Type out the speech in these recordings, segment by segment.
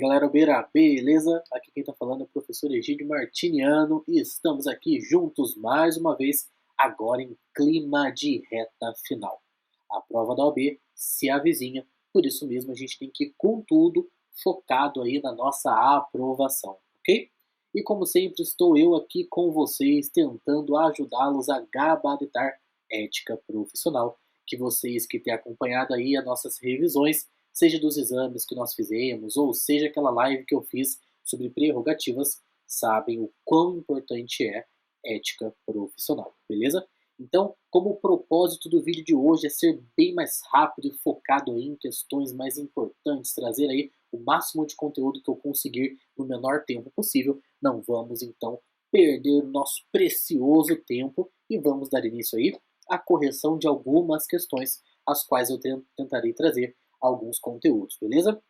Galera beira, beleza? Aqui quem tá falando é o professor Egídio Martiniano e estamos aqui juntos mais uma vez, agora em clima de reta final. A prova da OAB se avizinha, por isso mesmo a gente tem que ir com tudo focado aí na nossa aprovação, ok? E como sempre estou eu aqui com vocês tentando ajudá-los a gabaritar ética profissional, que vocês que têm acompanhado aí as nossas revisões, seja dos exames que nós fizemos, ou seja aquela live que eu fiz sobre prerrogativas, sabem o quão importante é ética profissional, beleza? Então, como o propósito do vídeo de hoje é ser bem mais rápido e focado aí em questões mais importantes, trazer aí o máximo de conteúdo que eu conseguir no menor tempo possível, não vamos então perder o nosso precioso tempo e vamos dar início aí à correção de algumas questões, as quais eu tentarei trazer alguns conteúdos, beleza?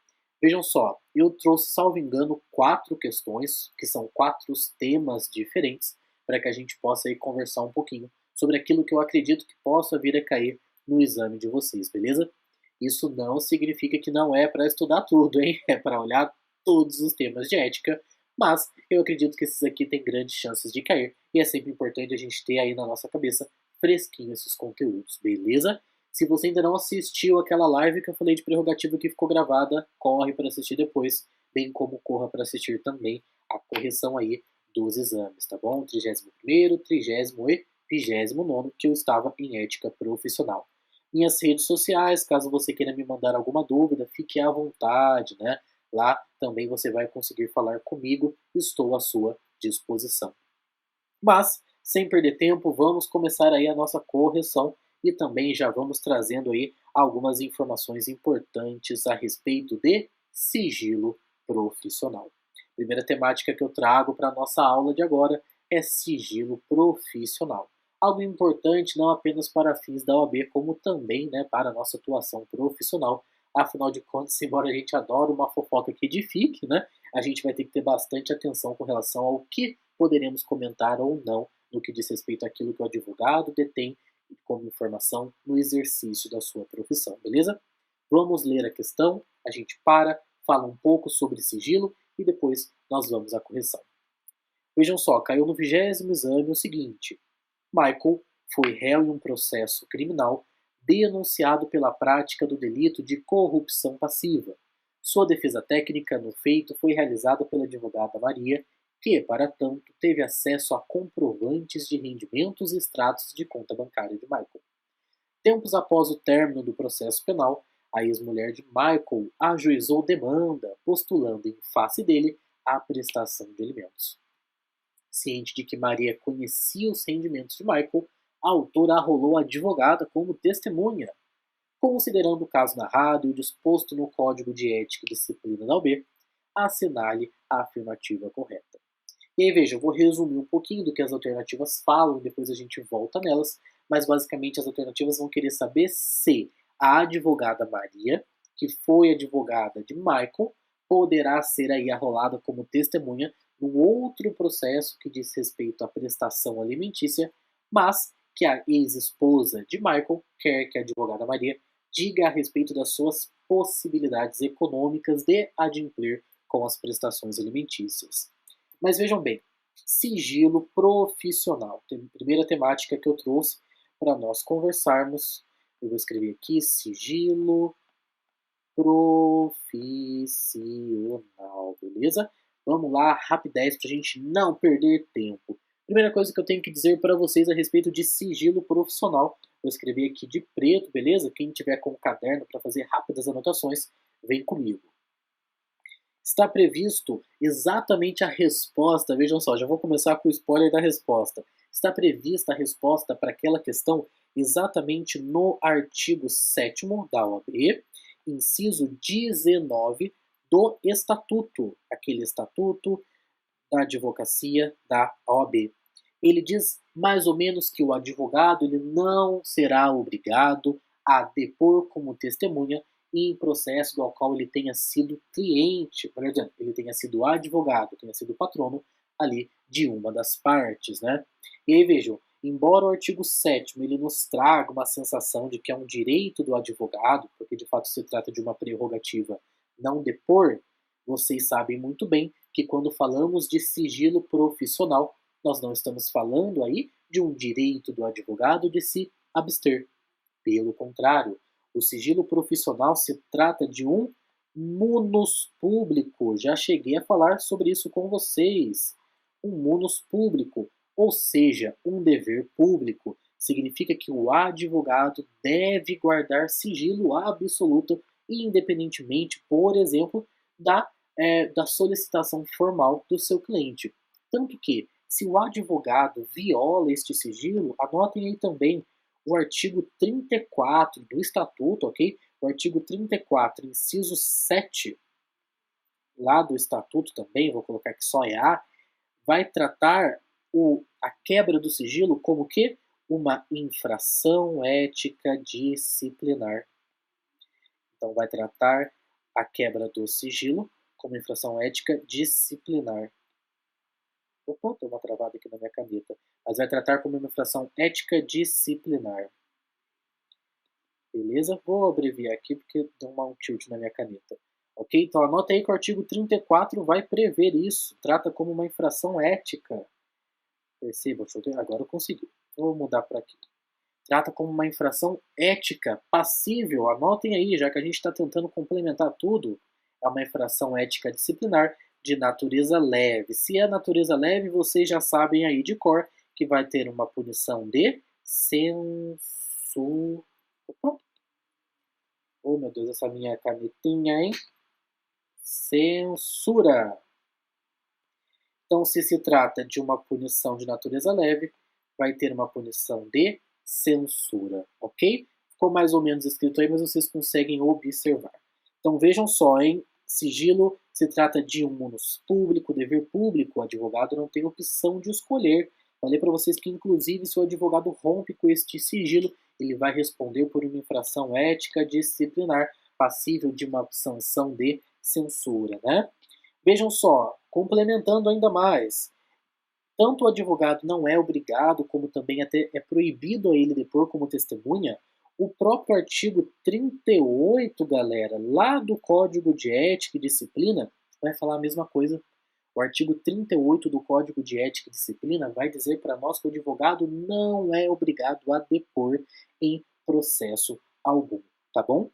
Vejam só, eu trouxe, salvo engano, 4 questões, que são 4 temas diferentes, para que a gente possa aí conversar um pouquinho sobre aquilo que eu acredito que possa vir a cair no exame de vocês, beleza? Isso não significa que não é para estudar tudo, hein? É para olhar todos os temas de ética, mas eu acredito que esses aqui têm grandes chances de cair, e é sempre importante a gente ter aí na nossa cabeça fresquinho esses conteúdos, beleza? Se você ainda não assistiu aquela live que eu falei de prerrogativa que ficou gravada, corre para assistir depois, bem como corra para assistir também a correção aí dos exames, tá bom? 31º, 30º e 29º, que eu estava em ética profissional. Minhas redes sociais, caso você queira me mandar alguma dúvida, fique à vontade, né? Lá também você vai conseguir falar comigo, estou à sua disposição. Mas, sem perder tempo, vamos começar aí a nossa correção e também já vamos trazendo aí algumas informações importantes a respeito de sigilo profissional. Primeira temática que eu trago para a nossa aula de agora é sigilo profissional. Algo importante não apenas para fins da OAB, como também, né, para a nossa atuação profissional. Afinal de contas, embora a gente adore uma fofoca que edifique, né, a gente vai ter que ter bastante atenção com relação ao que poderemos comentar ou não no que diz respeito àquilo que o advogado detém como informação no exercício da sua profissão, beleza? Vamos ler a questão, a gente para, fala um pouco sobre sigilo e depois nós vamos à correção. Vejam só, caiu no 20º exame o seguinte: Michael foi réu em um processo criminal denunciado pela prática do delito de corrupção passiva. Sua defesa técnica no feito foi realizada pela advogada Maria, que, para tanto, teve acesso a comprovantes de rendimentos e extratos de conta bancária de Michael. Tempos após o término do processo penal, a ex-mulher de Michael ajuizou demanda, postulando em face dele a prestação de alimentos. Ciente de que Maria conhecia os rendimentos de Michael, a autora arrolou a advogada como testemunha. Considerando o caso narrado e o disposto no Código de Ética e Disciplina da OAB, assinale a afirmativa correta. E aí, veja, eu vou resumir um pouquinho do que as alternativas falam, depois a gente volta nelas, mas basicamente as alternativas vão querer saber se a advogada Maria, que foi advogada de Michael, poderá ser aí arrolada como testemunha num outro processo que diz respeito à prestação alimentícia, mas que a ex-esposa de Michael quer que a advogada Maria diga a respeito das suas possibilidades econômicas de adimplir com as prestações alimentícias. Mas vejam bem, sigilo profissional. Primeira temática que eu trouxe para nós conversarmos. Eu vou escrever aqui, sigilo profissional, beleza? Vamos lá, rapidez para a gente não perder tempo. Primeira coisa que eu tenho que dizer para vocês a respeito de sigilo profissional. Vou escrever aqui de preto, beleza? Quem tiver com o caderno para fazer rápidas anotações, vem comigo. Está previsto exatamente a resposta, vejam só, já vou começar com o spoiler da resposta. Está prevista a resposta para aquela questão exatamente no artigo 7º da OAB, inciso 19 do Estatuto, aquele Estatuto da Advocacia da OAB. Ele diz mais ou menos que o advogado ele não será obrigado a depor como testemunha em processo do qual ele tenha sido cliente, por exemplo, ele tenha sido advogado, tenha sido patrono ali de uma das partes, né? E aí vejam, embora o artigo 7º ele nos traga uma sensação de que é um direito do advogado, porque de fato se trata de uma prerrogativa não depor, Vocês sabem muito bem que quando falamos de sigilo profissional, nós não estamos falando aí de um direito do advogado de se abster. Pelo contrário, o sigilo profissional se trata de um munus público. Já cheguei a falar sobre isso com vocês. Um munus público, ou seja, um dever público, significa que o advogado deve guardar sigilo absoluto, independentemente, por exemplo, da solicitação formal do seu cliente. Tanto que, se o advogado viola este sigilo, anotem aí também o artigo 34 do Estatuto, ok? O artigo 34, inciso 7, lá do Estatuto também, vou colocar que só é A, vai tratar a quebra do sigilo como que? Uma infração ética disciplinar. Então, vai tratar a quebra do sigilo como infração ética disciplinar. Opa, tem uma travada aqui na minha caneta. Mas vai tratar como uma infração ética disciplinar. Beleza? Vou abreviar aqui porque deu um tilt na minha caneta. Ok? Então anota aí que o artigo 34 vai prever isso. Trata como uma infração ética. Perceba, deixa eu ver. Agora eu consegui. Vou mudar para aqui. Trata como uma infração ética passível. Anotem aí, já que a gente está tentando complementar tudo. É uma infração ética disciplinar de natureza leve. Se é natureza leve, vocês já sabem aí de cor que vai ter uma punição de censura. Opa. Oh, meu Deus, essa minha canetinha, hein? Censura. Então, se trata de uma punição de natureza leve, vai ter uma punição de censura, ok? Ficou mais ou menos escrito aí, mas vocês conseguem observar. Então, vejam só, hein? Sigilo se trata de um munus público, dever público. O advogado não tem opção de escolher. Falei para vocês que, inclusive, se o advogado rompe com este sigilo, ele vai responder por uma infração ética disciplinar, passível de uma sanção de censura, né? Vejam só, complementando ainda mais, tanto o advogado não é obrigado, como também até é proibido a ele depor como testemunha, o próprio artigo 38, galera, lá do Código de Ética e Disciplina, vai falar a mesma coisa. O artigo 38 do Código de Ética e Disciplina vai dizer para nós que o advogado não é obrigado a depor em processo algum, tá bom?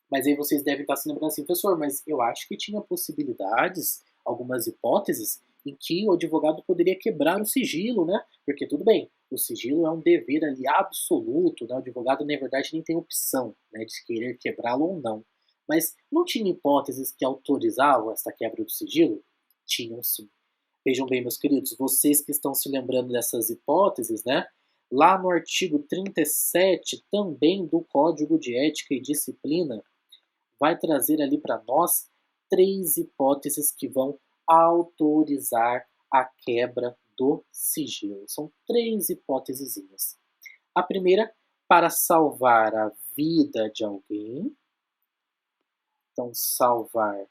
Mas aí vocês devem estar se lembrando assim, professor, mas eu acho que tinha possibilidades, algumas hipóteses, em que o advogado poderia quebrar o sigilo, né? Porque tudo bem, o sigilo é um dever ali absoluto, né? O advogado, na verdade, nem tem opção, né, de querer quebrá-lo ou não. Mas não tinha hipóteses que autorizavam essa quebra do sigilo? Tinham sim. Vejam bem, meus queridos, vocês que estão se lembrando dessas hipóteses, né? Lá no artigo 37 também do Código de Ética e Disciplina, vai trazer ali para nós 3 hipóteses que vão autorizar a quebra do sigilo. São 3 hipótesezinhas. A primeira, para salvar a vida de alguém. Então, salvar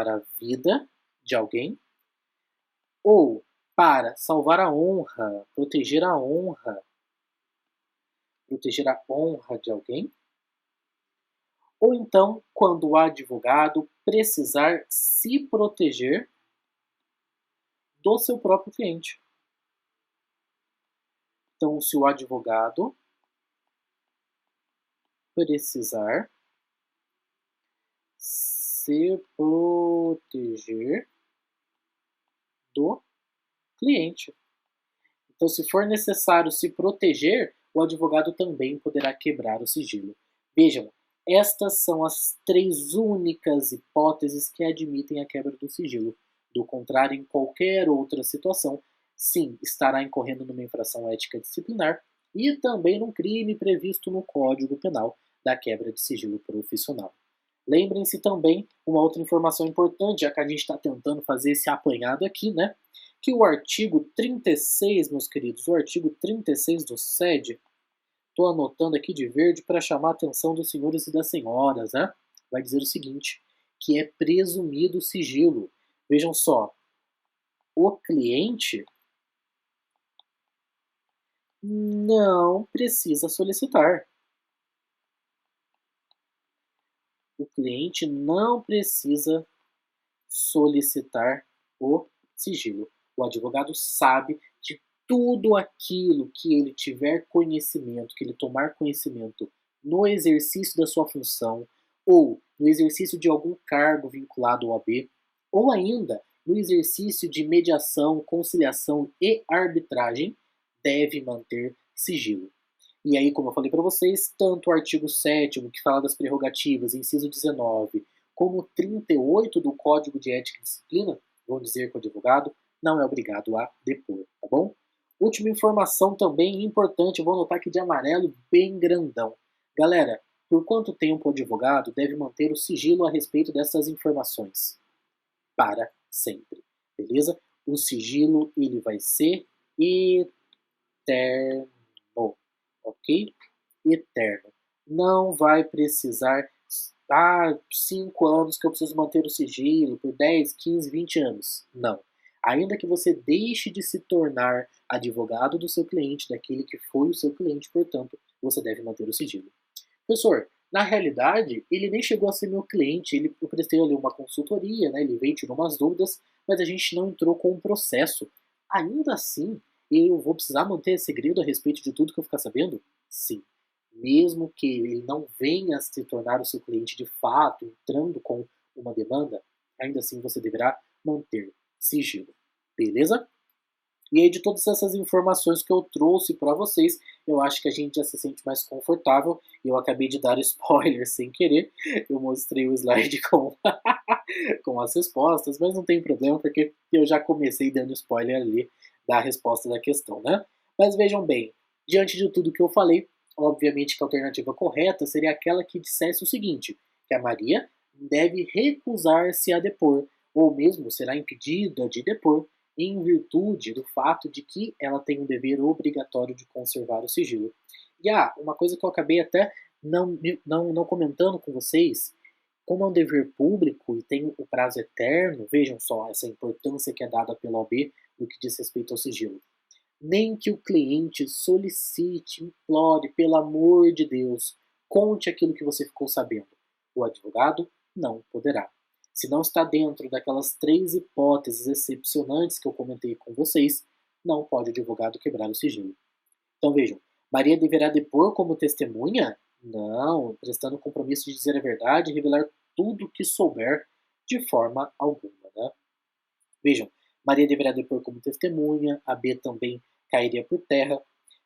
a vida de alguém. Ou para salvar a honra, proteger a honra de alguém. Ou então, quando o advogado precisar se proteger do seu próprio cliente. Então, se o advogado precisar se proteger do cliente. Então, se for necessário se proteger, o advogado também poderá quebrar o sigilo. Vejam, estas são as 3 únicas hipóteses que admitem a quebra do sigilo. Do contrário, em qualquer outra situação, sim, estará incorrendo numa infração ética disciplinar e também num crime previsto no Código Penal da quebra de sigilo profissional. Lembrem-se também, uma outra informação importante, já que a gente está tentando fazer esse apanhado aqui, né? Que o artigo 36, meus queridos, o artigo 36 do SED, estou anotando aqui de verde para chamar a atenção dos senhores e das senhoras, né? Vai dizer o seguinte, que é presumido sigilo. Vejam só, o cliente não precisa solicitar. O cliente não precisa solicitar o sigilo. O advogado sabe de tudo aquilo que ele tiver conhecimento, que ele tomar conhecimento no exercício da sua função, ou no exercício de algum cargo vinculado ao OAB, ou ainda no exercício de mediação, conciliação e arbitragem, deve manter sigilo. E aí, como eu falei para vocês, tanto o artigo 7º, que fala das prerrogativas, inciso 19, como o 38 do Código de Ética e Disciplina, vão dizer que o advogado não é obrigado a depor, tá bom? Última informação também importante, eu vou anotar aqui de amarelo bem grandão. Galera, por quanto tempo o advogado deve manter o sigilo a respeito dessas informações? Para sempre, beleza? O sigilo, ele vai ser eterno, ok? Eterno. Não vai precisar, 5 anos que eu preciso manter o sigilo, por 10, 15, 20 anos. Não. Ainda que você deixe de se tornar advogado do seu cliente, daquele que foi o seu cliente, portanto, você deve manter o sigilo. Professor, na realidade, ele nem chegou a ser meu cliente, eu prestei ali uma consultoria, né? Ele veio, tirou umas dúvidas, mas a gente não entrou com um processo. Ainda assim, eu vou precisar manter segredo a respeito de tudo que eu ficar sabendo? Sim. Mesmo que ele não venha a se tornar o seu cliente de fato, entrando com uma demanda, ainda assim você deverá manter sigilo. Beleza? E aí, de todas essas informações que eu trouxe para vocês, eu acho que a gente já se sente mais confortável. Eu acabei de dar spoiler sem querer. Eu mostrei o slide com, com as respostas, mas não tem problema, porque eu já comecei dando spoiler ali da resposta da questão, né? Mas vejam bem, diante de tudo que eu falei, obviamente que a alternativa correta seria aquela que dissesse o seguinte, que a Maria deve recusar-se a depor, ou mesmo será impedida de depor, em virtude do fato de que ela tem um dever obrigatório de conservar o sigilo. E uma coisa que eu acabei até não comentando com vocês, como é um dever público e tem o prazo eterno, vejam só essa importância que é dada pela OAB no que diz respeito ao sigilo. Nem que o cliente solicite, implore, pelo amor de Deus, conte aquilo que você ficou sabendo. O advogado não poderá. Se não está dentro daquelas 3 hipóteses excepcionantes que eu comentei com vocês, não pode o advogado quebrar o sigilo. Então vejam, Maria deverá depor como testemunha? Não, prestando compromisso de dizer a verdade e revelar tudo o que souber de forma alguma. Né? Vejam, Maria deverá depor como testemunha, a B também cairia por terra.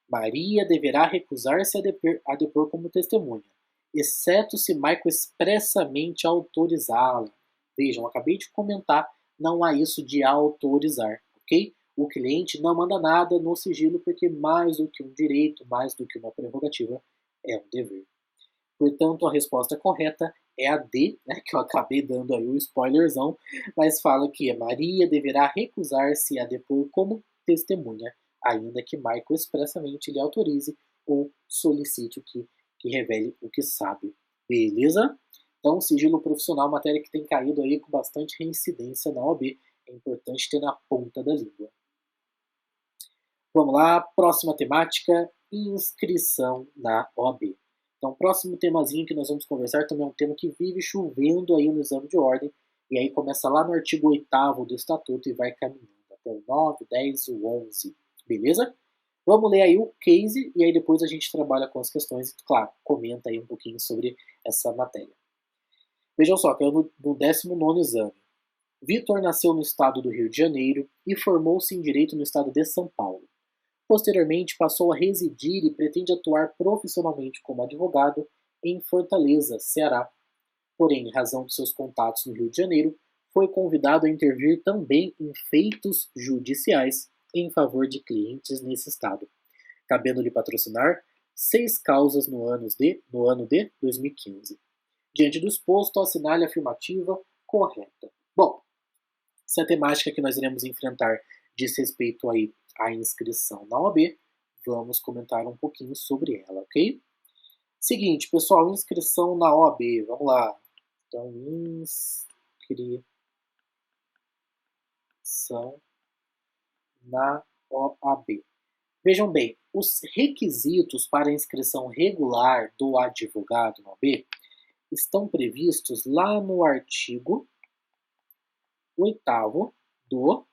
Maria deverá recusar-se a depor como testemunha, exceto se Michael expressamente autorizá-la. Vejam, acabei de comentar, não há isso de autorizar, ok? O cliente não manda nada no sigilo porque mais do que um direito, mais do que uma prerrogativa, é um dever. Portanto, a resposta correta é a D, né, que eu acabei dando aí o spoilerzão, mas fala que Maria deverá recusar-se a depor como testemunha, ainda que Michael expressamente lhe autorize ou solicite que revele o que sabe. Beleza? Então, sigilo profissional, matéria que tem caído aí com bastante reincidência na OAB, é importante ter na ponta da língua. Vamos lá, próxima temática, inscrição na OAB. Então, o próximo temazinho que nós vamos conversar também é um tema que vive chovendo aí no exame de ordem, e aí começa lá no artigo 8º do Estatuto e vai caminhando até o 9, 10 e o 11, beleza? Vamos ler aí o case e aí depois a gente trabalha com as questões e, claro, comenta aí um pouquinho sobre essa matéria. Vejam só, caiu no 19º exame. Vitor nasceu no estado do Rio de Janeiro e formou-se em Direito no estado de São Paulo. Posteriormente, passou a residir e pretende atuar profissionalmente como advogado em Fortaleza, Ceará. Porém, em razão de seus contatos no Rio de Janeiro, foi convidado a intervir também em feitos judiciais em favor de clientes nesse estado, cabendo-lhe patrocinar 6 causas no ano de 2015. Diante do exposto, assinale a afirmativa correta. Bom, se a temática que nós iremos enfrentar diz respeito aí à inscrição na OAB, vamos comentar um pouquinho sobre ela, ok? Seguinte, pessoal, inscrição na OAB, vamos lá. Então, inscrição na OAB. Vejam bem, os requisitos para a inscrição regular do advogado na OAB estão previstos lá no artigo 8º do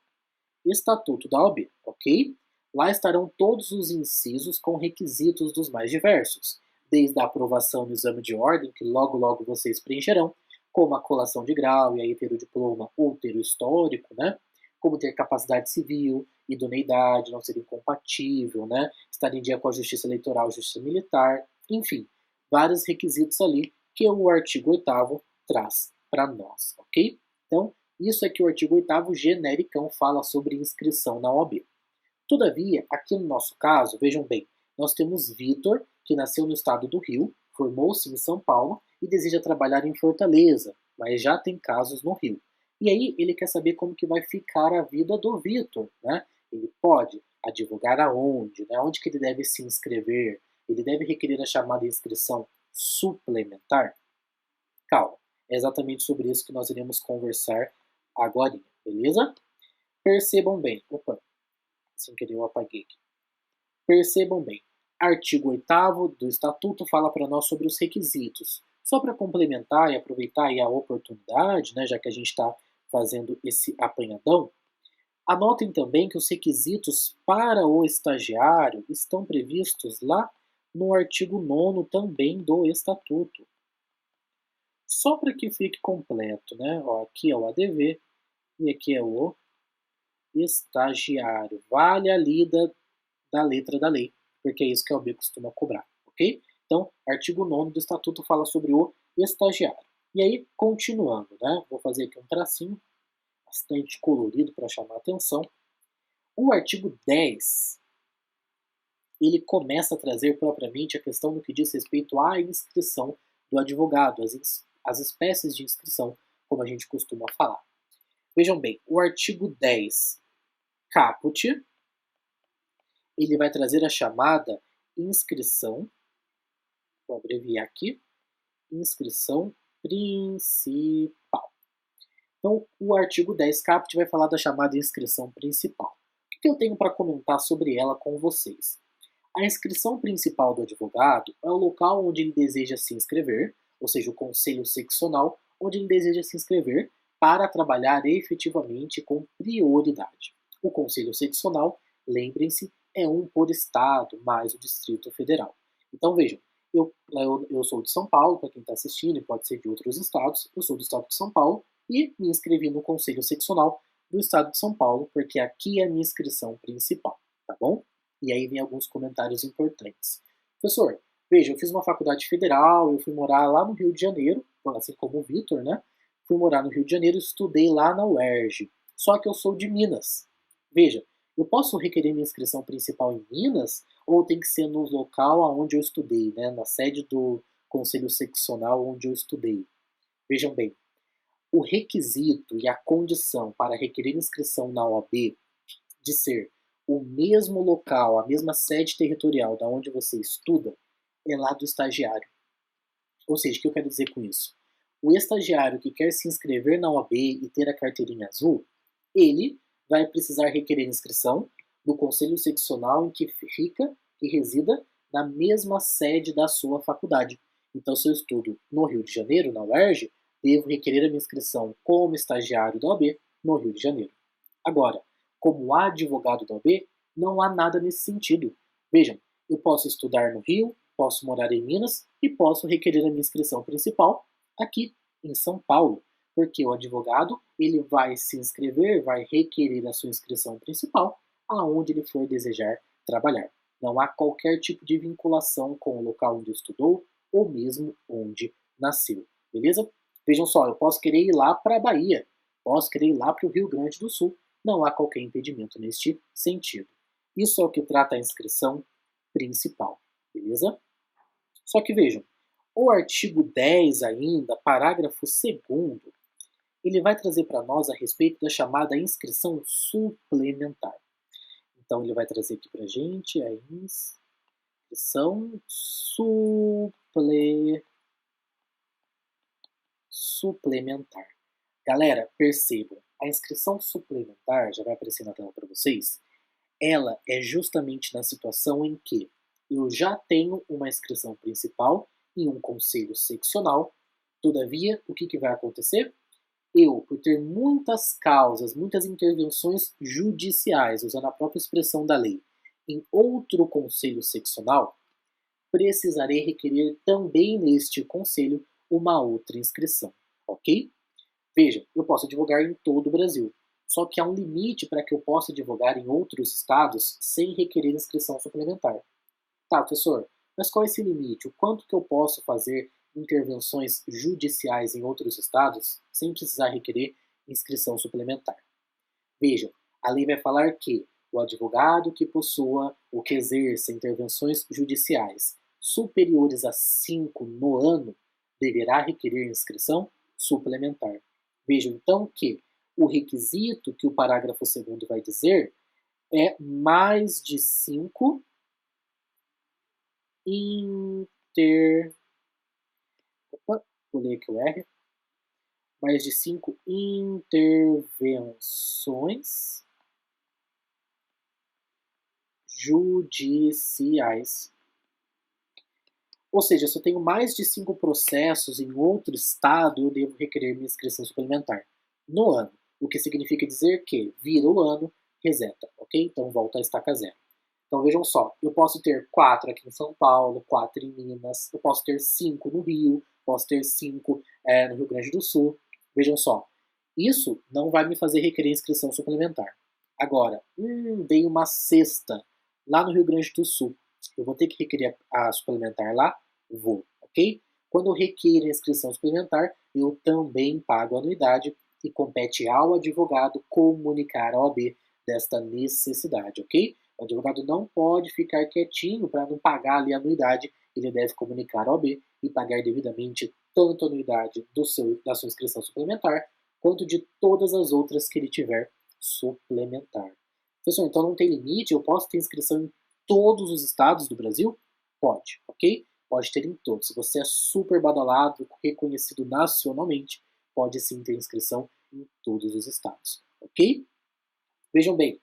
Estatuto da OAB, ok? Lá estarão todos os incisos com requisitos dos mais diversos, desde a aprovação no exame de ordem, que logo logo vocês preencherão, como a colação de grau, e aí ter o diploma ou ter o histórico, né? Como ter capacidade civil, idoneidade, não ser incompatível, né? Estar em dia com a justiça eleitoral, justiça militar, enfim, vários requisitos ali que o artigo 8º traz para nós, ok? Então, isso é que o artigo 8º genericão fala sobre inscrição na OAB. Todavia, aqui no nosso caso, vejam bem, nós temos Vitor, que nasceu no estado do Rio, formou-se em São Paulo e deseja trabalhar em Fortaleza, mas já tem casos no Rio. E aí ele quer saber como que vai ficar a vida do Vitor, né? Ele pode advogar aonde, né? Onde que ele deve se inscrever? Ele deve requerer a chamada inscrição suplementar? Calma, é exatamente sobre isso que nós iremos conversar agora, beleza? Percebam bem, opa, sem querer eu apaguei aqui. Percebam bem, artigo 8º do Estatuto fala para nós sobre os requisitos. Só para complementar e aproveitar aí a oportunidade, né, já que a gente está fazendo esse apanhadão, anotem também que os requisitos para o estagiário estão previstos lá no artigo 9º também do Estatuto. Só para que fique completo, né? Ó, aqui é o ADV e aqui é o estagiário. Vale a lida da letra da lei, porque é isso que a OAB costuma cobrar, ok? Então, artigo 9º do Estatuto fala sobre o estagiário. E aí, continuando, né? Vou fazer aqui um tracinho bastante colorido para chamar a atenção. O artigo 10, ele começa a trazer propriamente a questão do que diz respeito à inscrição do advogado, as espécies de inscrição, como a gente costuma falar. Vejam bem, o artigo 10, caput, ele vai trazer a chamada inscrição, vou abreviar aqui, inscrição principal. Então, o artigo 10 caput vai falar da chamada inscrição principal. O que eu tenho para comentar sobre ela com vocês? A inscrição principal do advogado é o local onde ele deseja se inscrever, ou seja, o conselho seccional, onde ele deseja se inscrever para trabalhar efetivamente com prioridade. O conselho seccional, lembrem-se, é um por estado, mais o Distrito Federal. Então vejam, eu sou de São Paulo, para quem está assistindo, e pode ser de outros estados, eu sou do estado de São Paulo e me inscrevi no conselho seccional do estado de São Paulo, porque aqui é a minha inscrição principal, tá bom? E aí vem alguns comentários importantes. Professor, veja, eu fiz uma faculdade federal, eu fui morar lá no Rio de Janeiro, assim como o Vitor, né? Fui morar no Rio de Janeiro e estudei lá na UERJ. Só que eu sou de Minas. Veja, eu posso requerer minha inscrição principal em Minas ou tem que ser no local onde eu estudei, né? Na sede do conselho seccional onde eu estudei? Vejam bem, o requisito e a condição para requerer inscrição na OAB de ser o mesmo local, a mesma sede territorial da onde você estuda, é lá do estagiário. Ou seja, o que eu quero dizer com isso? O estagiário que quer se inscrever na OAB e ter a carteirinha azul, ele vai precisar requerer inscrição do conselho seccional em que fica e resida na mesma sede da sua faculdade. Então, se eu estudo no Rio de Janeiro, na UERJ, devo requerer a minha inscrição como estagiário da OAB no Rio de Janeiro. Agora, como advogado da OAB, não há nada nesse sentido. Vejam, eu posso estudar no Rio, posso morar em Minas e posso requerer a minha inscrição principal aqui em São Paulo, porque o advogado ele vai se inscrever, vai requerer a sua inscrição principal aonde ele for desejar trabalhar. Não há qualquer tipo de vinculação com o local onde estudou ou mesmo onde nasceu, beleza? Vejam só, eu posso querer ir lá para a Bahia, posso querer ir lá para o Rio Grande do Sul, não há qualquer impedimento neste sentido. Isso é o que trata a inscrição principal, beleza? Só que vejam, o artigo 10 ainda, parágrafo 2º, ele vai trazer para nós a respeito da chamada inscrição suplementar. Então ele vai trazer aqui para a gente a inscrição suplementar. Galera, percebam, a inscrição suplementar, já vai aparecer na tela para vocês, ela é justamente na situação em que eu já tenho uma inscrição principal em um conselho seccional, Todavia, o que vai acontecer? Eu, por ter muitas causas, muitas intervenções judiciais, usando a própria expressão da lei, em outro conselho seccional, precisarei requerer também neste conselho uma outra inscrição, ok? Veja, eu posso advogar em todo o Brasil, só que há um limite para que eu possa advogar em outros estados sem requerer inscrição suplementar. Tá, professor, mas qual é esse limite? O quanto que eu posso fazer intervenções judiciais em outros estados sem precisar requerer inscrição suplementar? Veja, a lei vai falar que o advogado que possua ou que exerça intervenções judiciais superiores a 5 no ano deverá requerer inscrição suplementar. Vejam então que o requisito que o parágrafo 2º vai dizer é mais de 5 Opa, pulei aqui o R. Mais de 5 intervenções judiciais. Ou seja, se eu tenho mais de 5 processos em outro estado, eu devo requerer minha inscrição suplementar no ano. O que significa dizer que vira o ano, reseta, ok? Então volta a estaca zero. Então vejam só, eu posso ter 4 aqui em São Paulo, 4 em Minas, eu posso ter 5 no Rio, posso ter 5 no Rio Grande do Sul. Vejam só, isso não vai me fazer requerer inscrição suplementar. Agora, veio uma sexta lá no Rio Grande do Sul. Eu vou ter que requerer a suplementar lá? Vou, ok? Quando eu requeiro a inscrição suplementar, eu também pago a anuidade e compete ao advogado comunicar à OAB desta necessidade, ok? O advogado não pode ficar quietinho para não pagar ali a anuidade, ele deve comunicar à OAB e pagar devidamente tanto a anuidade da sua inscrição suplementar, quanto de todas as outras que ele tiver suplementar. Professor, então não tem limite? Eu posso ter inscrição em todos os estados do Brasil? Pode, ok? Pode ter em todos. Se você é super badalado, reconhecido nacionalmente, pode sim ter inscrição em todos os estados, ok? Vejam bem,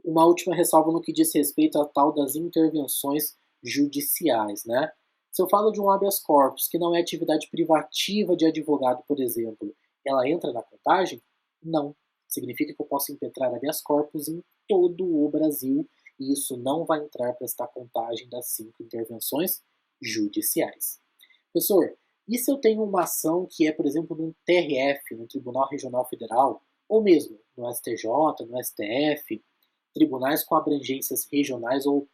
uma última ressalva no que diz respeito à tal das intervenções judiciais, né? Se eu falo de um habeas corpus, que não é atividade privativa de advogado, por exemplo, ela entra na contagem? Não. Significa que eu posso impetrar habeas corpus em todo o Brasil e isso não vai entrar para esta contagem das 5 intervenções judiciais. Professor, e se eu tenho uma ação que é, por exemplo, no TRF, no Tribunal Regional Federal, ou mesmo no STJ, no STF, tribunais com abrangências regionais ou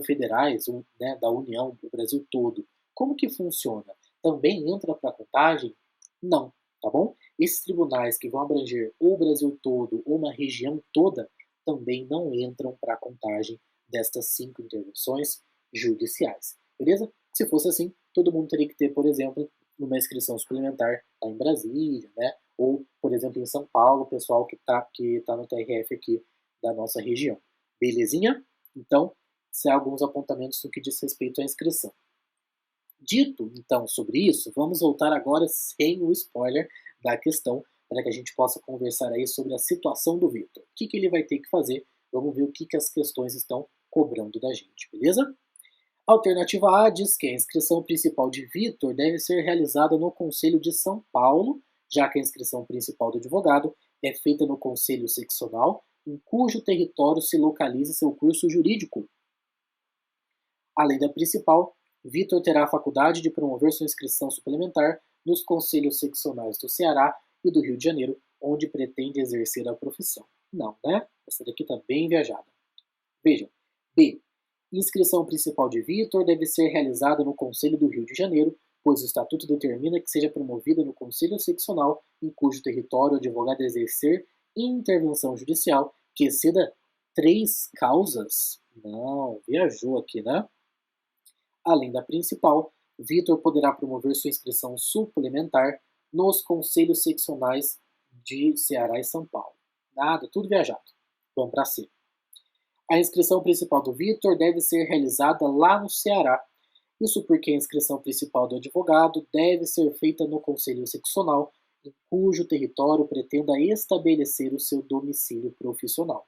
federais, ou, né, da União, do Brasil todo. Como que funciona? Também entra para a contagem? Não, tá bom? Esses tribunais que vão abranger ou o Brasil todo ou uma região toda também não entram para a contagem destas 5 intervenções judiciais. Beleza? Se fosse assim, todo mundo teria que ter, por exemplo, uma inscrição suplementar lá em Brasília, né? Ou, por exemplo, em São Paulo, o pessoal que tá no TRF aqui da nossa região. Belezinha? Então, são alguns apontamentos no que diz respeito à inscrição. Dito, então, sobre isso, vamos voltar agora sem o spoiler da questão, para que a gente possa conversar aí sobre a situação do Vitor. O que ele vai ter que fazer? Vamos ver o que as questões estão cobrando da gente, beleza? A alternativa A diz que a inscrição principal de Vitor deve ser realizada no Conselho de São Paulo, já que a inscrição principal do advogado é feita no Conselho Seccional, em cujo território se localiza seu curso jurídico. Além da principal, Vitor terá a faculdade de promover sua inscrição suplementar nos conselhos seccionais do Ceará e do Rio de Janeiro, onde pretende exercer a profissão. Não, né? Essa daqui está bem viajada. Vejam. B. Inscrição principal de Vitor deve ser realizada no Conselho do Rio de Janeiro, pois o Estatuto determina que seja promovida no Conselho Seccional em cujo território o advogado exercer intervenção judicial que exceda 3 causas. Não, viajou aqui, né? Além da principal, Vitor poderá promover sua inscrição suplementar nos conselhos seccionais de Ceará e São Paulo. Nada, tudo viajado. Vamos para C. A inscrição principal do Vitor deve ser realizada lá no Ceará. Isso porque a inscrição principal do advogado deve ser feita no conselho seccional, em cujo território pretenda estabelecer o seu domicílio profissional.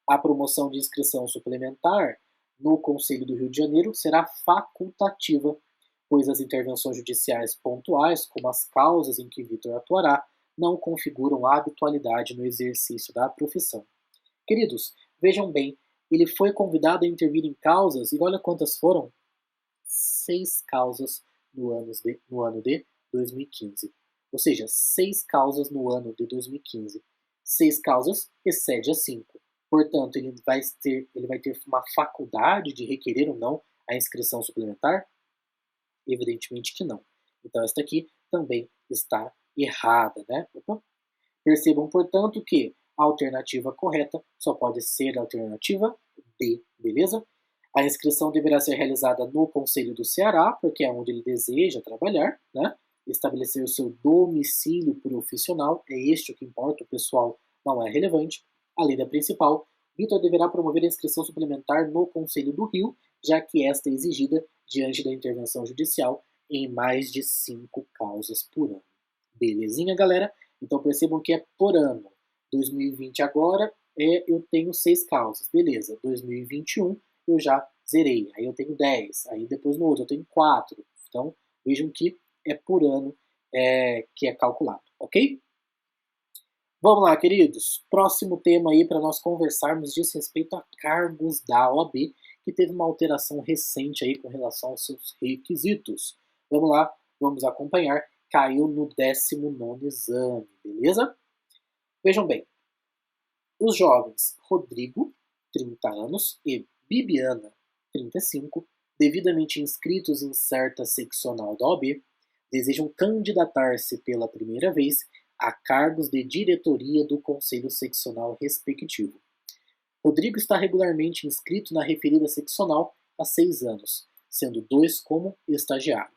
A promoção de inscrição suplementar no Conselho do Rio de Janeiro será facultativa, pois as intervenções judiciais pontuais, como as causas em que Vitor atuará, não configuram habitualidade no exercício da profissão. Queridos, vejam bem, ele foi convidado a intervir em causas, e olha quantas foram: 6 causas no ano de 2015. Ou seja, 6 causas no ano de 2015. 6 causas excede a 5. Portanto, ele vai ter uma faculdade de requerer ou não a inscrição suplementar? Evidentemente que não. Então, esta aqui também está errada, né? Opa. Percebam, portanto, que a alternativa correta só pode ser a alternativa D, beleza? A inscrição deverá ser realizada no Conselho do Ceará, porque é onde ele deseja trabalhar, né? Estabelecer o seu domicílio profissional, é este o que importa, o pessoal não é relevante. A lei da principal, Vitor deverá promover a inscrição suplementar no Conselho do Rio, já que esta é exigida diante da intervenção judicial em mais de 5 causas por ano. Belezinha, galera? Então percebam que é por ano. 2020 agora eu tenho 6 causas, beleza. 2021 eu já zerei, aí eu tenho 10, aí depois no outro eu tenho 4. Então vejam que é por ano que é calculado, ok? Vamos lá, queridos. Próximo tema aí para nós conversarmos diz respeito a cargos da OAB, que teve uma alteração recente aí com relação aos seus requisitos. Vamos lá, vamos acompanhar. Caiu no 19º exame, beleza? Vejam bem, os jovens Rodrigo, 30 anos, e Bibiana, 35, devidamente inscritos em certa seccional da OAB, desejam candidatar-se pela primeira vez a cargos de diretoria do Conselho Seccional respectivo. Rodrigo está regularmente inscrito na referida seccional há 6 anos, sendo 2 como estagiário.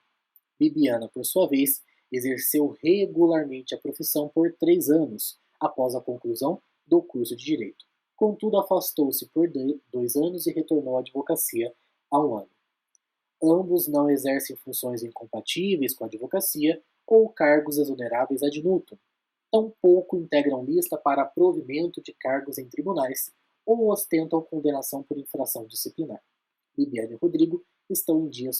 Bibiana, por sua vez, exerceu regularmente a profissão por 3 anos, após a conclusão do curso de Direito. Contudo, afastou-se por 2 anos e retornou à advocacia há 1 ano. Ambos não exercem funções incompatíveis com a advocacia ou cargos exoneráveis ad nutum. Tampouco integram lista para provimento de cargos em tribunais ou ostentam condenação por infração disciplinar. Bibiana e Rodrigo estão em dia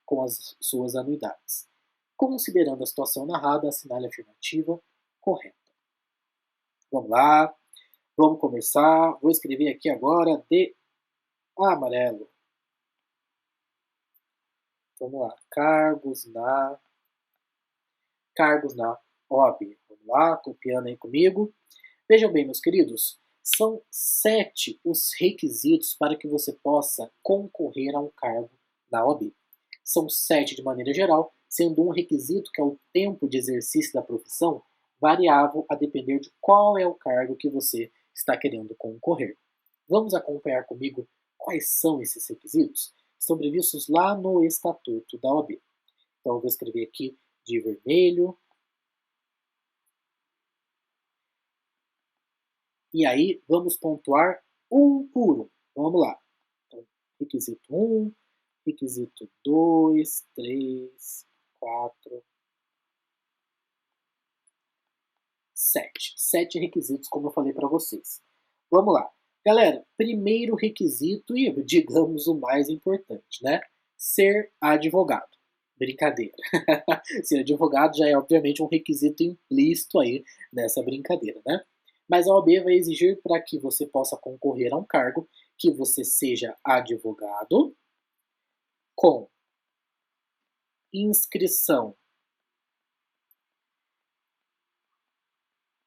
com as suas anuidades. Considerando a situação narrada, assinale a afirmativa correta. Vamos lá, vamos começar. Vou escrever aqui agora de amarelo. Vamos lá, cargos na OAB. Vamos lá, copiando aí comigo. Vejam bem, meus queridos, são 7 os requisitos para que você possa concorrer a um cargo na OAB. São 7 de maneira geral, sendo um requisito, que é o tempo de exercício da profissão, variável a depender de qual é o cargo que você está querendo concorrer. Vamos acompanhar comigo quais são esses requisitos? Estão previstos lá no Estatuto da OAB. Então eu vou escrever aqui de vermelho. E aí vamos pontuar um por um. Vamos lá. Então, requisito 1, requisito 2, 3, 4, 7. 7 requisitos, como eu falei para vocês. Vamos lá. Galera, primeiro requisito e, digamos, o mais importante, né? Ser advogado. Brincadeira. Ser advogado já é, obviamente, um requisito implícito aí nessa brincadeira, né? Mas a OAB vai exigir, para que você possa concorrer a um cargo, que você seja advogado com inscrição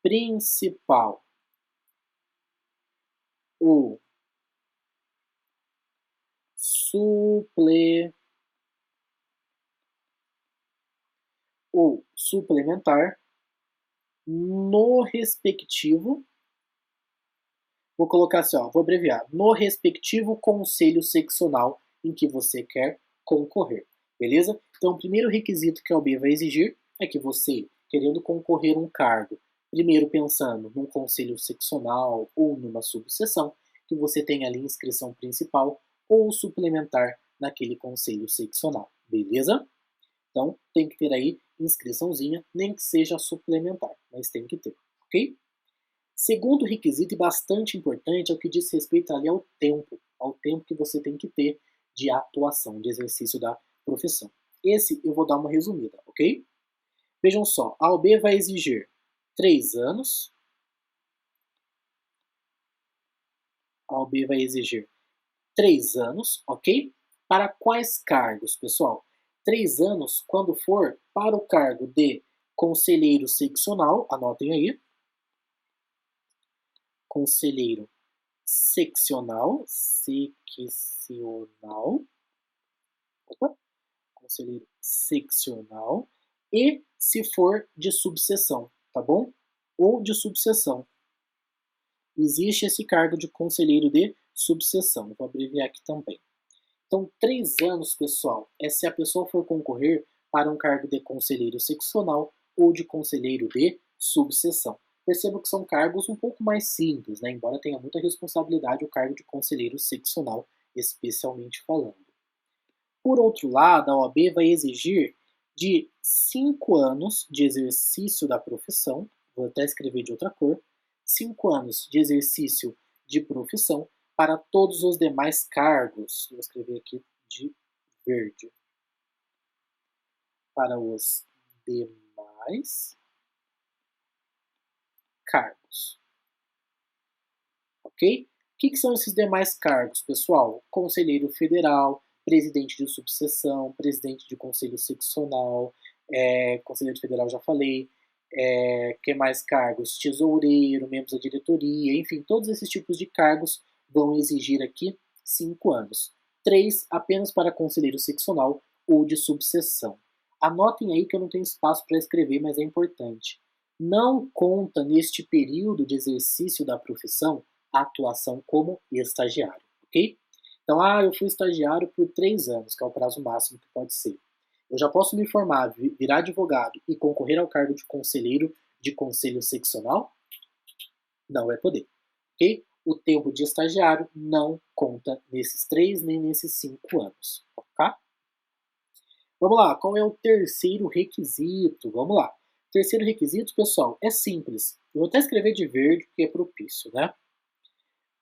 principal ou suplementar no respectivo, vou colocar assim, ó, vou abreviar, no respectivo conselho seccional em que você quer concorrer, beleza? Então, o primeiro requisito que a OAB vai exigir é que você, querendo concorrer a um cargo, primeiro pensando num conselho seccional ou numa subseção, que você tenha ali inscrição principal ou suplementar naquele conselho seccional, beleza? Então, tem que ter aí inscriçãozinha, nem que seja suplementar, mas tem que ter, ok? Segundo requisito, e bastante importante, é o que diz respeito ali ao tempo que você tem que ter de atuação, de exercício da profissão. Esse eu vou dar uma resumida, ok? Vejam só, a OAB vai exigir 3 anos. A OAB vai exigir 3 anos, ok? Para quais cargos, pessoal? 3 anos quando for para o cargo de conselheiro seccional, anotem aí. Conselheiro seccional, conselheiro seccional, e se for de subseção, tá bom? Ou de subseção. Existe esse cargo de conselheiro de subseção, vou abreviar aqui também. Então, 3 anos, pessoal, é se a pessoa for concorrer para um cargo de conselheiro seccional ou de conselheiro de subseção. Perceba que são cargos um pouco mais simples, né? Embora tenha muita responsabilidade o cargo de conselheiro seccional, especialmente falando. Por outro lado, a OAB vai exigir de 5 anos de exercício da profissão, vou até escrever de outra cor, 5 anos de exercício de profissão para todos os demais cargos. Vou escrever aqui de verde. Para os demais cargos. Ok? O que são esses demais cargos, pessoal? Conselheiro federal, presidente de subseção, presidente de conselho seccional, conselheiro federal já falei, que mais cargos? Tesoureiro, membros da diretoria, enfim, todos esses tipos de cargos vão exigir aqui 5 anos. 3 apenas para conselheiro seccional ou de subseção. Anotem aí que eu não tenho espaço para escrever, mas é importante. Não conta neste período de exercício da profissão a atuação como estagiário, ok? Então, eu fui estagiário por 3 anos, que é o prazo máximo que pode ser. Eu já posso me formar, virar advogado e concorrer ao cargo de conselheiro de conselho seccional? Não vai poder, ok? O tempo de estagiário não conta nesses 3 nem nesses 5 anos, ok? Vamos lá, qual é o terceiro requisito? Vamos lá. O terceiro requisito, pessoal, é simples. Eu vou até escrever de verde, porque é propício, né?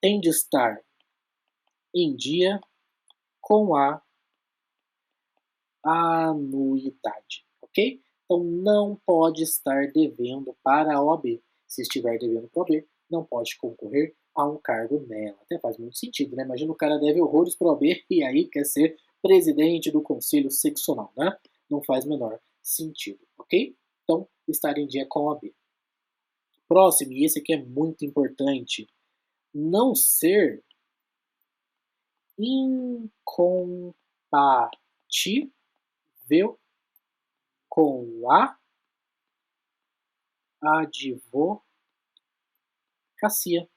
Tem de estar em dia com a anuidade, ok? Então, não pode estar devendo para a OAB. Se estiver devendo para a OAB, não pode concorrer a um cargo nela. Até faz muito sentido, né? Imagina o cara deve horrores para a OAB e aí quer ser presidente do conselho seccional, né? Não faz menor sentido, ok? Então, estar em dia com a OAB. Próximo, e esse aqui é muito importante, não ser incompatível com a advocacia. O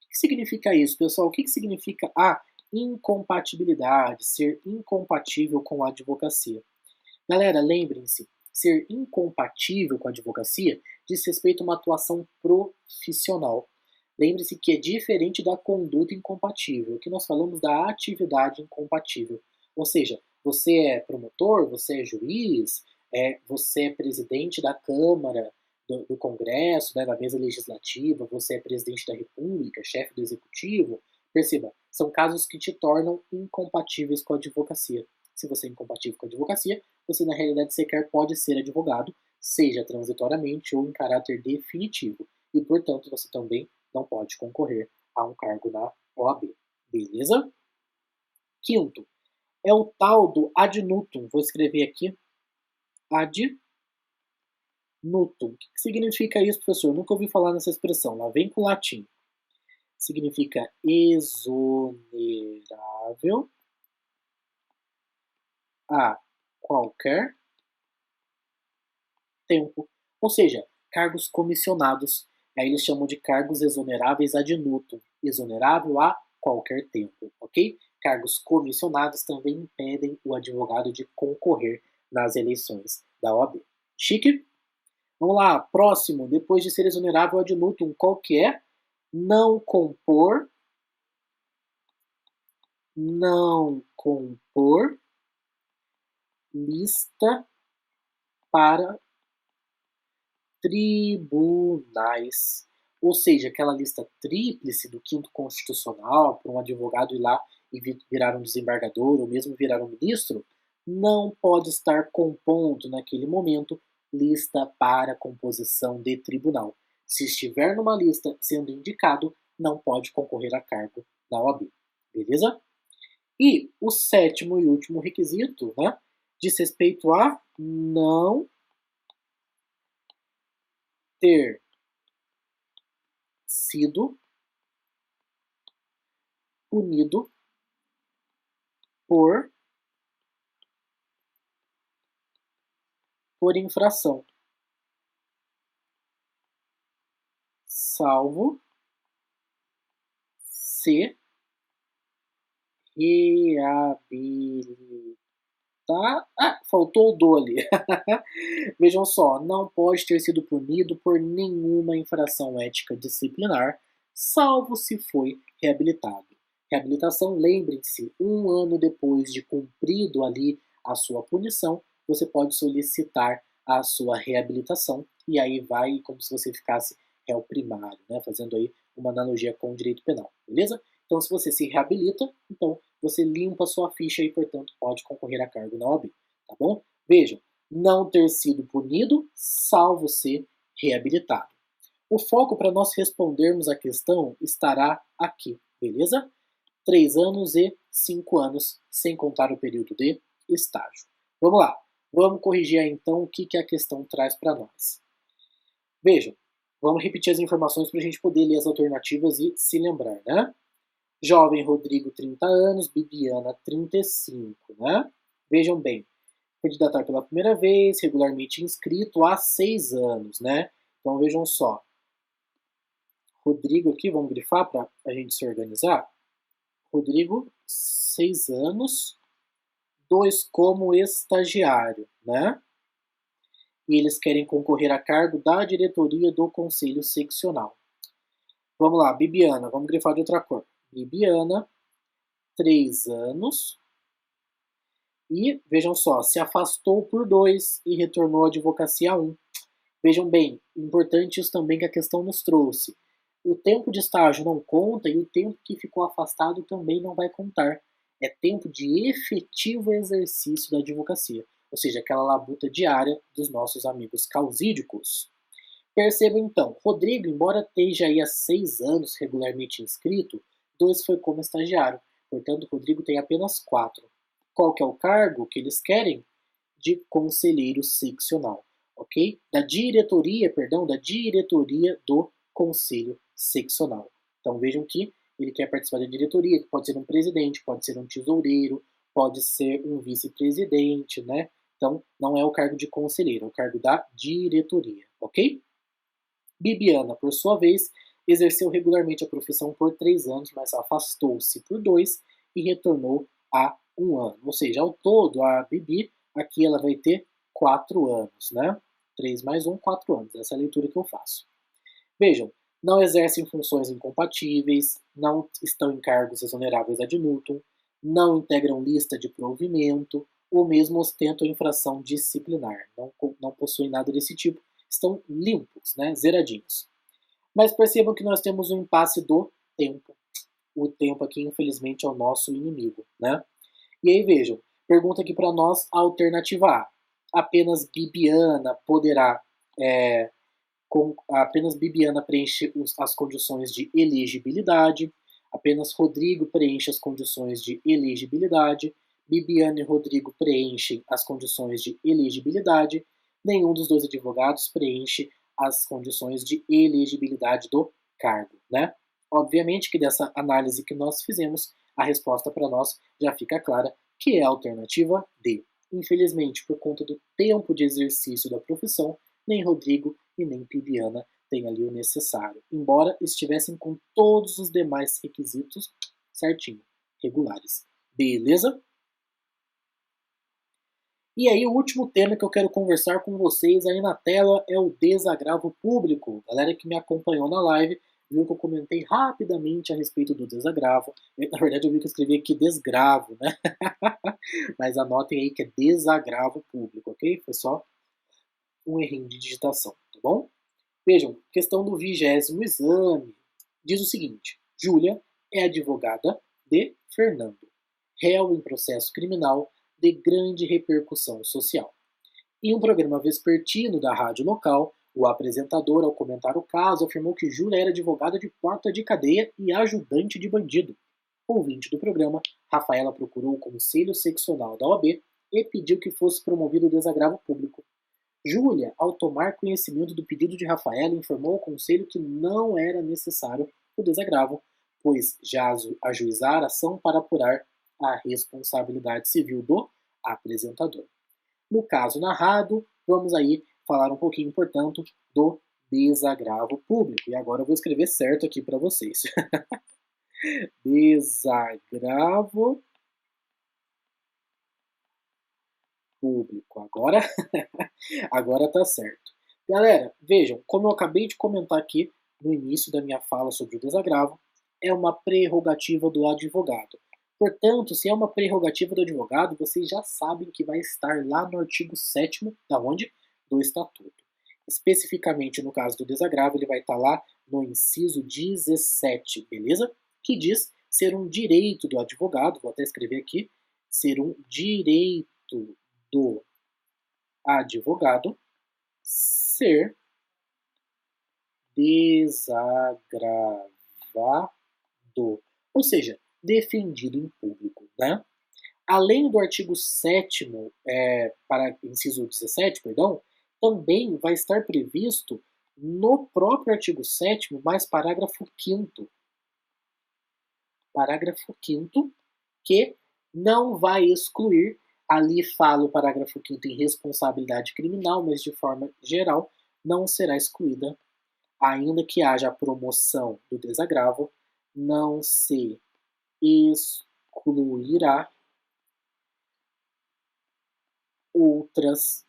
que significa isso, pessoal? O que significa a incompatibilidade, ser incompatível com a advocacia? Galera, lembrem-se, ser incompatível com a advocacia diz respeito a uma atuação profissional. Lembre-se que é diferente da conduta incompatível, que nós falamos da atividade incompatível. Ou seja, você é promotor, você é juiz, você é presidente da Câmara, do Congresso, né, da mesa legislativa, você é presidente da República, chefe do Executivo. Perceba, são casos que te tornam incompatíveis com a advocacia. Se você é incompatível com a advocacia, você na realidade sequer pode ser advogado, seja transitoriamente ou em caráter definitivo. E, portanto, você também não pode concorrer a um cargo na OAB. Beleza? Quinto, é o tal do ad nutum. Vou escrever aqui. Ad nutum. O que significa isso, professor? Nunca ouvi falar nessa expressão. Lá vem com o latim. Significa exonerável a qualquer tempo. Ou seja, cargos comissionados. Aí eles chamam de cargos exoneráveis ad nutum. Exonerável a qualquer tempo, ok? Cargos comissionados também impedem o advogado de concorrer nas eleições da OAB. Chique? Vamos lá, próximo. Depois de ser exonerável ad nutum, qual que é? Não compor lista para tribunais. Ou seja, aquela lista tríplice do quinto constitucional, para um advogado ir lá e virar um desembargador ou mesmo virar um ministro, não pode estar compondo naquele momento lista para composição de tribunal. Se estiver numa lista sendo indicado, não pode concorrer a cargo na OAB. Beleza? E o sétimo e último requisito, né, diz respeito a não ter sido punido por infração, salvo se reabilitar. Faltou o do ali. Vejam só, não pode ter sido punido por nenhuma infração ética disciplinar, salvo se foi reabilitado. Reabilitação, lembrem-se, 1 ano depois de cumprido ali a sua punição, você pode solicitar a sua reabilitação e aí vai como se você ficasse réu primário, né? Fazendo aí uma analogia com o direito penal, beleza? Então, se você se reabilita, então você limpa a sua ficha e, portanto, pode concorrer a cargo na OAB, tá bom? Vejam, não ter sido punido, salvo ser reabilitado. O foco para nós respondermos a questão estará aqui, beleza? 3 anos e 5 anos, sem contar o período de estágio. Vamos lá, vamos corrigir aí, então o que a questão traz para nós. Vejam, vamos repetir as informações para a gente poder ler as alternativas e se lembrar, né? Jovem Rodrigo, 30 anos, Bibiana, 35, né? Vejam bem, candidatar pela primeira vez, regularmente inscrito há 6 anos, né? Então vejam só. Rodrigo aqui, vamos grifar para a gente se organizar. Rodrigo, 6 anos, 2 como estagiário, né? E eles querem concorrer a cargo da diretoria do Conselho Seccional. Vamos lá, Bibiana, vamos grifar de outra cor. Bibiana, 3 anos. E, vejam só, se afastou por 2 e retornou à advocacia 1. Vejam bem, importante isso também que a questão nos trouxe. O tempo de estágio não conta e o tempo que ficou afastado também não vai contar. É tempo de efetivo exercício da advocacia, ou seja, aquela labuta diária dos nossos amigos causídicos. Percebam então, Rodrigo, embora esteja aí há 6 anos regularmente inscrito, 2 foi como estagiário. Portanto, Rodrigo tem apenas 4. Qual que é o cargo que eles querem? De conselheiro seccional, ok? Da diretoria do conselho seccional. Então vejam que ele quer participar da diretoria, que pode ser um presidente, pode ser um tesoureiro, pode ser um vice-presidente, né? Então não é o cargo de conselheiro, é o cargo da diretoria, ok? Bibiana, por sua vez, exerceu regularmente a profissão por 3 anos, mas afastou-se por 2 e retornou há 1 ano. Ou seja, ao todo, a Bibi, aqui ela vai ter 4 anos, né? 3 mais 1, 4 anos. Essa é a leitura que eu faço. Vejam, não exercem funções incompatíveis, não estão em cargos exoneráveis ad nutum, não integram lista de provimento, ou mesmo ostentam infração disciplinar. Não possuem nada desse tipo. Estão limpos, né? Zeradinhos. Mas percebam que nós temos um impasse do tempo. O tempo aqui, infelizmente, é o nosso inimigo, né? E aí, vejam, pergunta aqui para nós a alternativa A. Apenas Bibiana poderá... apenas Bibiana preenche as condições de elegibilidade. Apenas Rodrigo preenche as condições de elegibilidade. Bibiana e Rodrigo preenchem as condições de elegibilidade. Nenhum dos 2 advogados preenche as condições de elegibilidade do cargo, né? Obviamente que dessa análise que nós fizemos, a resposta para nós já fica clara, que é a alternativa D. Infelizmente, por conta do tempo de exercício da profissão, nem Rodrigo e nem Bibiana têm ali o necessário, embora estivessem com todos os demais requisitos certinho, regulares. Beleza? E aí, o último tema que eu quero conversar com vocês aí na tela é o desagravo público. Galera que me acompanhou na live viu que eu comentei rapidamente a respeito do desagravo. Na verdade, eu vi que eu escrevi aqui desgravo, né? Mas anotem aí que é desagravo público, ok? Foi só um errinho de digitação, tá bom? Vejam, questão do 20º exame. Diz o seguinte: Júlia é advogada de Fernando, réu em processo criminal de grande repercussão social. Em um programa vespertino da rádio local, o apresentador, ao comentar o caso, afirmou que Júlia era advogada de porta de cadeia e ajudante de bandido. Ouvinte do programa, Rafaela procurou o Conselho Seccional da OAB e pediu que fosse promovido o desagravo público. Júlia, ao tomar conhecimento do pedido de Rafaela, informou ao Conselho que não era necessário o desagravo, pois já ajuizara ação para apurar a responsabilidade civil do apresentador. No caso narrado, vamos aí falar um pouquinho, portanto, do desagravo público. E agora eu vou escrever certo aqui para vocês. Desagravo público. Agora tá certo. Galera, vejam, como eu acabei de comentar aqui no início da minha fala sobre o desagravo, é uma prerrogativa do advogado. Portanto, se é uma prerrogativa do advogado, vocês já sabem que vai estar lá no artigo 7º, da onde? Do Estatuto. Especificamente no caso do desagravo, ele vai estar lá no inciso 17, beleza? Que diz ser um direito do advogado, vou até escrever aqui, ser um direito do advogado ser desagravado, ou seja, defendido em público, né? Além do artigo 7º, para inciso 17, perdão, também vai estar previsto no próprio artigo 7º, mais parágrafo 5º. Parágrafo 5º, que não vai excluir, ali fala o parágrafo 5º em responsabilidade criminal, mas de forma geral não será excluída, ainda que haja a promoção do desagravo, não se excluirá outras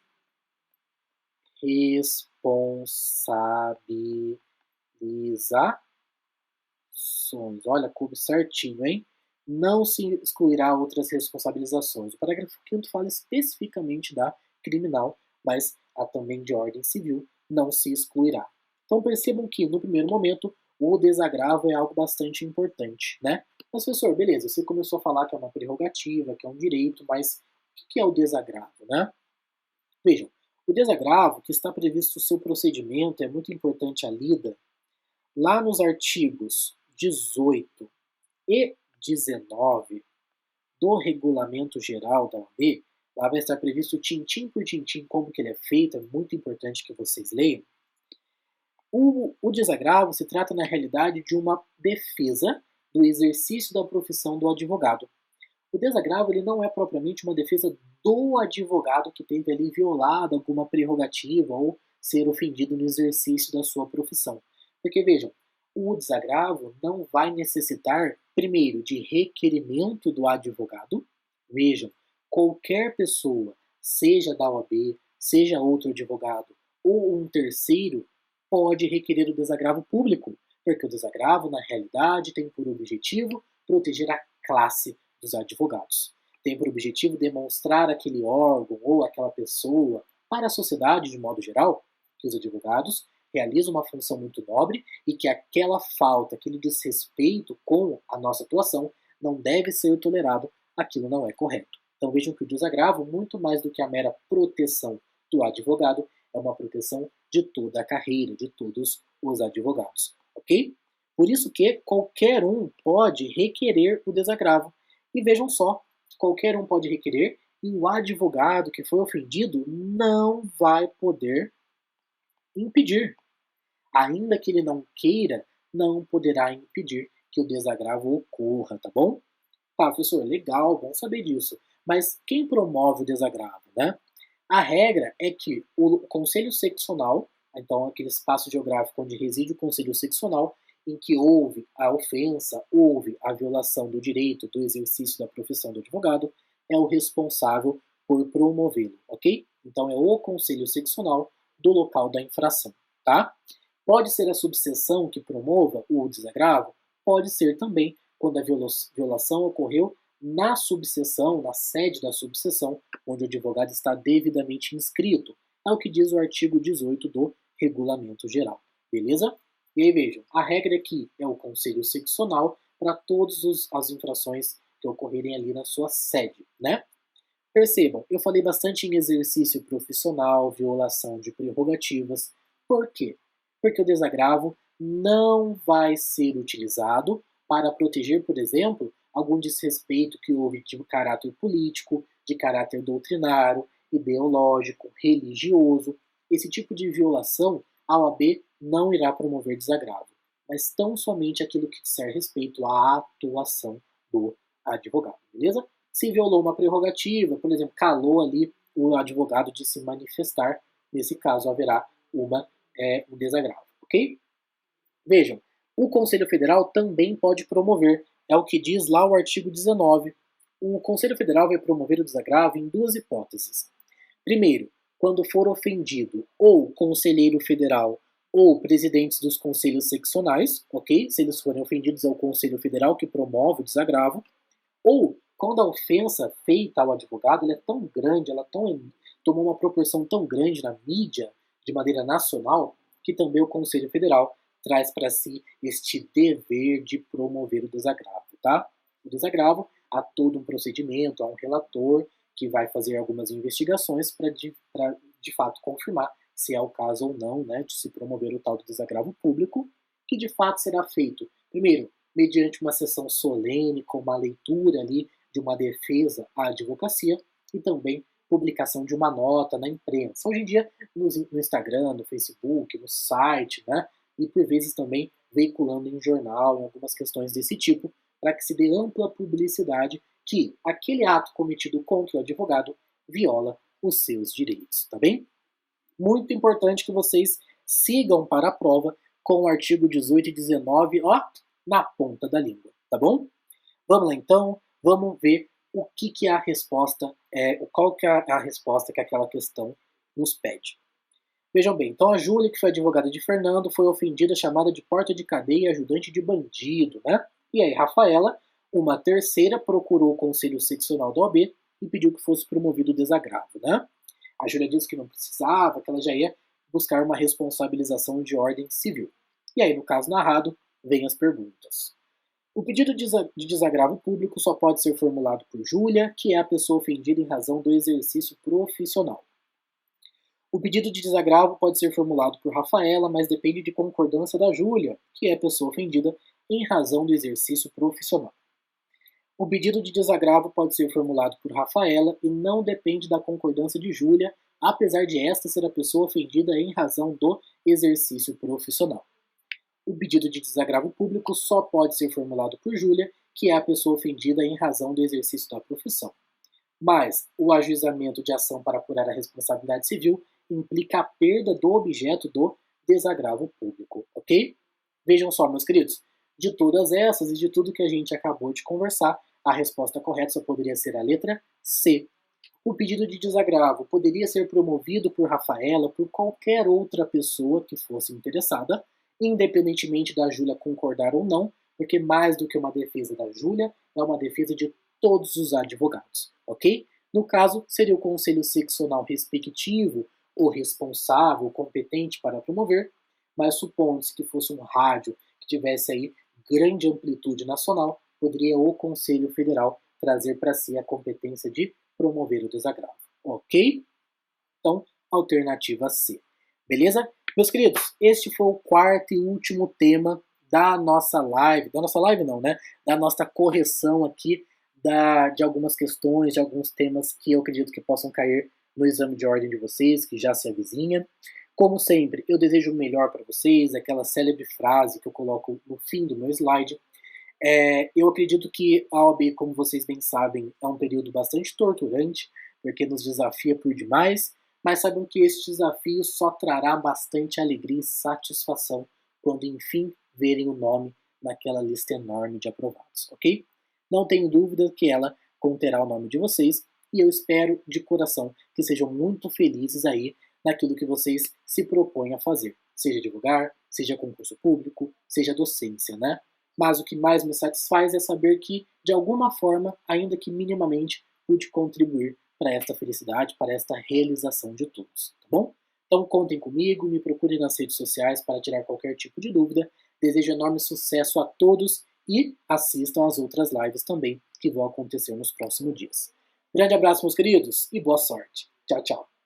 responsabilizações. Olha, coube certinho, hein? Não se excluirá outras responsabilizações. O parágrafo 5º fala especificamente da criminal, mas a também de ordem civil não se excluirá. Então percebam que, no primeiro momento, o desagravo é algo bastante importante, né? Mas, professor, beleza, você começou a falar que é uma prerrogativa, que é um direito, mas o que é o desagravo, né? Vejam, o desagravo, que está previsto o seu procedimento, é muito importante a lida, lá nos artigos 18 e 19 do Regulamento Geral da OAB, lá vai estar previsto tintim por tintim como que ele é feito, é muito importante que vocês leiam. O desagravo se trata, na realidade, de uma defesa do exercício da profissão do advogado. O desagravo ele não é propriamente uma defesa do advogado que teve ali violado alguma prerrogativa ou ser ofendido no exercício da sua profissão. Porque, vejam, o desagravo não vai necessitar, primeiro, de requerimento do advogado. Vejam, qualquer pessoa, seja da OAB, seja outro advogado ou um terceiro, pode requerer o desagravo público, porque o desagravo, na realidade, tem por objetivo proteger a classe dos advogados. Tem por objetivo demonstrar aquele órgão ou aquela pessoa para a sociedade de modo geral que os advogados realizam uma função muito nobre e que aquela falta, aquele desrespeito com a nossa atuação não deve ser tolerado, aquilo não é correto. Então vejam que o desagravo, muito mais do que a mera proteção do advogado, é uma proteção de toda a carreira, de todos os advogados, ok? Por isso que qualquer um pode requerer o desagravo. E vejam só, qualquer um pode requerer e o advogado que foi ofendido não vai poder impedir. Ainda que ele não queira, não poderá impedir que o desagravo ocorra, tá bom? Tá, professor, legal, bom saber disso. Mas quem promove o desagravo, né? A regra é que o Conselho Seccional, então aquele espaço geográfico onde reside o Conselho Seccional, em que houve a ofensa, houve a violação do direito do exercício da profissão do advogado, é o responsável por promovê-lo, ok? Então é o Conselho Seccional do local da infração, tá? Pode ser a subseção que promova o desagravo, pode ser também quando a violação ocorreu na subseção, na sede da subseção, onde o advogado está devidamente inscrito. É o que diz o artigo 18 do Regulamento Geral. Beleza? E aí vejam, a regra aqui é o Conselho Seccional para todas as infrações que ocorrerem ali na sua sede, né? Percebam, eu falei bastante em exercício profissional, violação de prerrogativas. Por quê? Porque o desagravo não vai ser utilizado para proteger, por exemplo, algum desrespeito que houve de caráter político, de caráter doutrinário, ideológico, religioso. Esse tipo de violação, a OAB não irá promover desagravo, mas tão somente aquilo que disser respeito à atuação do advogado, beleza? Se violou uma prerrogativa, por exemplo, calou ali o advogado de se manifestar, nesse caso haverá um desagravo, ok? Vejam, o Conselho Federal também pode promover, é o que diz lá o artigo 19. O Conselho Federal vai promover o desagravo em duas hipóteses. Primeiro, quando for ofendido ou conselheiro federal ou presidentes dos conselhos seccionais, ok? Se eles forem ofendidos, é o Conselho Federal que promove o desagravo. Ou quando a ofensa feita ao advogado ela é tão grande, tomou uma proporção tão grande na mídia, de maneira nacional, que também o Conselho Federal traz para si este dever de promover o desagravo, tá? O desagravo, há todo um procedimento, há um relator que vai fazer algumas investigações para de fato confirmar se é o caso ou não, né, de se promover o tal do desagravo público, que de fato será feito, primeiro, mediante uma sessão solene, com uma leitura ali de uma defesa à advocacia e também publicação de uma nota na imprensa. Hoje em dia, no Instagram, no Facebook, no site, né? E por vezes também veiculando em jornal, em algumas questões desse tipo, para que se dê ampla publicidade que aquele ato cometido contra o advogado viola os seus direitos, tá bem? Muito importante que vocês sigam para a prova com o artigo 18 e 19, ó, na ponta da língua, tá bom? Vamos lá então, vamos ver o que é a resposta, qual que é a resposta que aquela questão nos pede. Vejam bem, então a Júlia, que foi advogada de Fernando, foi ofendida, chamada de porta de cadeia e ajudante de bandido, né? E aí Rafaela, uma terceira, procurou o Conselho Seccional da OAB e pediu que fosse promovido o desagravo, né? A Júlia disse que não precisava, que ela já ia buscar uma responsabilização de ordem civil. E aí, no caso narrado, vêm as perguntas. O pedido de desagravo público só pode ser formulado por Júlia, que é a pessoa ofendida em razão do exercício profissional. O pedido de desagravo pode ser formulado por Rafaela, mas depende de concordância da Júlia, que é a pessoa ofendida em razão do exercício profissional. O pedido de desagravo pode ser formulado por Rafaela e não depende da concordância de Júlia, apesar de esta ser a pessoa ofendida em razão do exercício profissional. O pedido de desagravo público só pode ser formulado por Júlia, que é a pessoa ofendida em razão do exercício da profissão. Mas o ajuizamento de ação para apurar a responsabilidade civil implica a perda do objeto do desagravo público, ok? Vejam só, meus queridos, de todas essas e de tudo que a gente acabou de conversar, a resposta correta só poderia ser a letra C. O pedido de desagravo poderia ser promovido por Rafaela, por qualquer outra pessoa que fosse interessada, independentemente da Júlia concordar ou não, porque mais do que uma defesa da Júlia, é uma defesa de todos os advogados, ok? No caso, seria o conselho seccional respectivo, ou responsável, ou competente para promover, mas supondo-se que fosse um rádio que tivesse aí grande amplitude nacional, poderia o Conselho Federal trazer para si a competência de promover o desagravo, ok? Então, alternativa C. Beleza? Meus queridos, este foi o quarto e último tema da nossa live. Da nossa live não, né? Da nossa correção aqui de algumas questões, de alguns temas que eu acredito que possam cair no exame de ordem de vocês, que já se avizinha. Como sempre, eu desejo o melhor para vocês, aquela célebre frase que eu coloco no fim do meu slide. Eu acredito que a OAB, como vocês bem sabem, é um período bastante torturante, porque nos desafia por demais, mas saibam que este desafio só trará bastante alegria e satisfação quando enfim verem o nome naquela lista enorme de aprovados, ok? Não tenho dúvida que ela conterá o nome de vocês e eu espero de coração que sejam muito felizes aí naquilo que vocês se propõem a fazer, seja divulgar, seja concurso público, seja docência, né? Mas o que mais me satisfaz é saber que, de alguma forma, ainda que minimamente, pude contribuir para esta felicidade, para esta realização de todos, tá bom? Então contem comigo, me procurem nas redes sociais para tirar qualquer tipo de dúvida. Desejo enorme sucesso a todos e assistam às outras lives também que vão acontecer nos próximos dias. Grande abraço, meus queridos, e boa sorte. Tchau, tchau.